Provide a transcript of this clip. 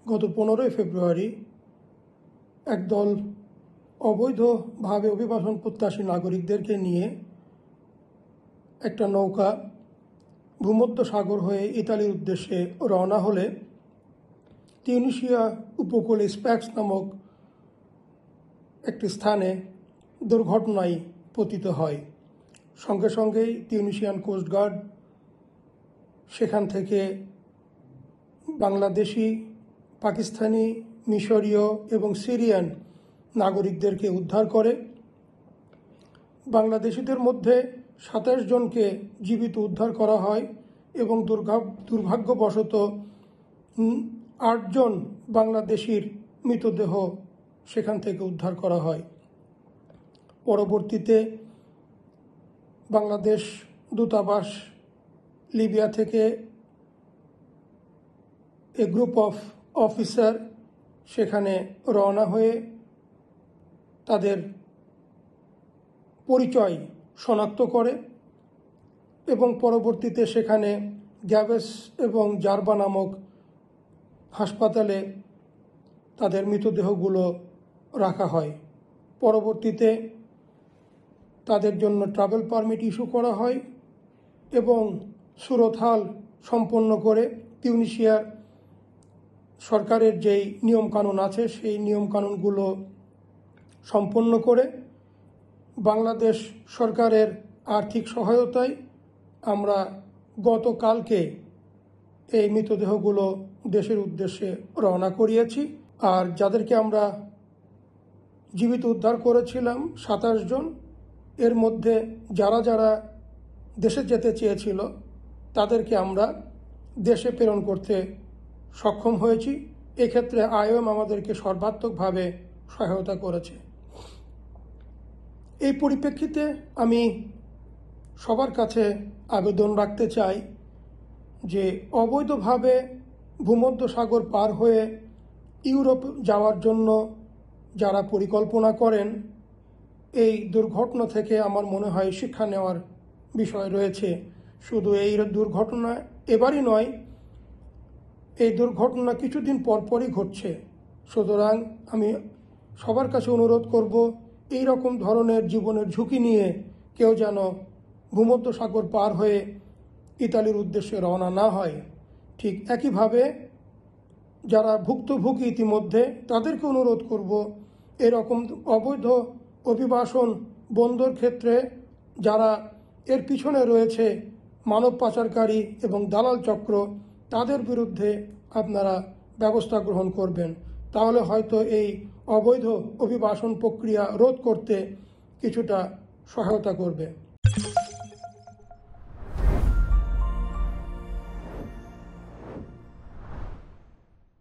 গত 15ই ফেব্রুয়ারি একদল অবৈধভাবে অভিবাসন প্রত্যাশী নাগরিকদেরকে নিয়ে একটা নৌকা ভূমধ্য সাগর হয়ে ইতালির উদ্দেশ্যে রওনা হলে তিউনিসিয়া উপকূলে স্প্যাক্স নামক একটি স্থানে দুর্ঘটনায় পতিত হয়। সঙ্গে সঙ্গেই তিউনিসিয়ান কোস্টগার্ড সেখান থেকে বাংলাদেশি, পাকিস্তানি, মিশরীয় এবং সিরিয়ান নাগরিকদেরকে উদ্ধার করে। বাংলাদেশিদের মধ্যে 27 জনকে জীবিত উদ্ধার করা হয় এবং দুর্ভাগ্যবশত 8 জন বাংলাদেশির মৃতদেহ সেখান থেকে উদ্ধার করা হয়। পরবর্তীতে বাংলাদেশ দূতাবাস লিবিয়া থেকে এ গ্রুপ অফ অফিসার সেখানে রওনা হয়ে তাদের পরিচয় শনাক্ত করে এবং পরবর্তীতে সেখানে গ্যাভেস এবং জারবা নামক হাসপাতালে তাদের মৃতদেহগুলো রাখা হয়। পরবর্তীতে তাদের জন্য ট্রাভেল পারমিট ইস্যু করা হয় এবং সুরতহাল সম্পন্ন করে তিউনিসিয়ার সরকারের যেই নিয়মকানুন আছে সেই নিয়মকানুনগুলো সম্পন্ন করে বাংলাদেশ সরকারের আর্থিক সহায়তায় আমরা গতকালকে এই মৃতদেহগুলো দেশের উদ্দেশ্যে রওনা করিয়েছি। আর যাদেরকে আমরা জীবিত উদ্ধার করেছিলাম 27 জন, এর মধ্যে যারা যারা দেশে যেতে চেয়েছিল তাদেরকে আমরা দেশে প্রেরণ করতে সক্ষম হয়েছি। এক্ষেত্রে আইওএম আমাদেরকে সর্বাত্মকভাবে সহায়তা করেছে। এই পরিপ্রেক্ষিতে আমি সবার কাছে আবেদন রাখতে চাই যে অবৈধভাবে ভূমধ্য সাগর পার হয়ে ইউরোপ যাওয়ার জন্য যারা পরিকল্পনা করেন, এই দুর্ঘটনা থেকে আমার মনে হয় শিক্ষা নেওয়ার বিষয় রয়েছে। শুধু এই দুর্ঘটনা এবারই নয়, এই দুর্ঘটনা কিছুদিন পরপরই ঘটছে। সুতরাং আমি সবার কাছে অনুরোধ করব, এই রকম ধরনের জীবনের ঝুঁকি নিয়ে কেউ যেন ভূমধ্য সাগর পার হয়ে ইতালির উদ্দেশ্যে রওনা না হয়। ঠিক একইভাবে যারা ভুক্তভোগী ইতিমধ্যে, তাদেরকে অনুরোধ করব, এরকম অবৈধ অভিবাসন বন্ধর ক্ষেত্রে যারা এর পিছনে রয়েছে মানব পাচারকারী এবং দালাল চক্র, তাদের বিরুদ্ধে আপনারা ব্যবস্থা গ্রহণ করবেন। তাহলে হয়তো এই অবৈধ অভিবাসন প্রক্রিয়া রোধ করতে কিছুটা সহায়তা করবে।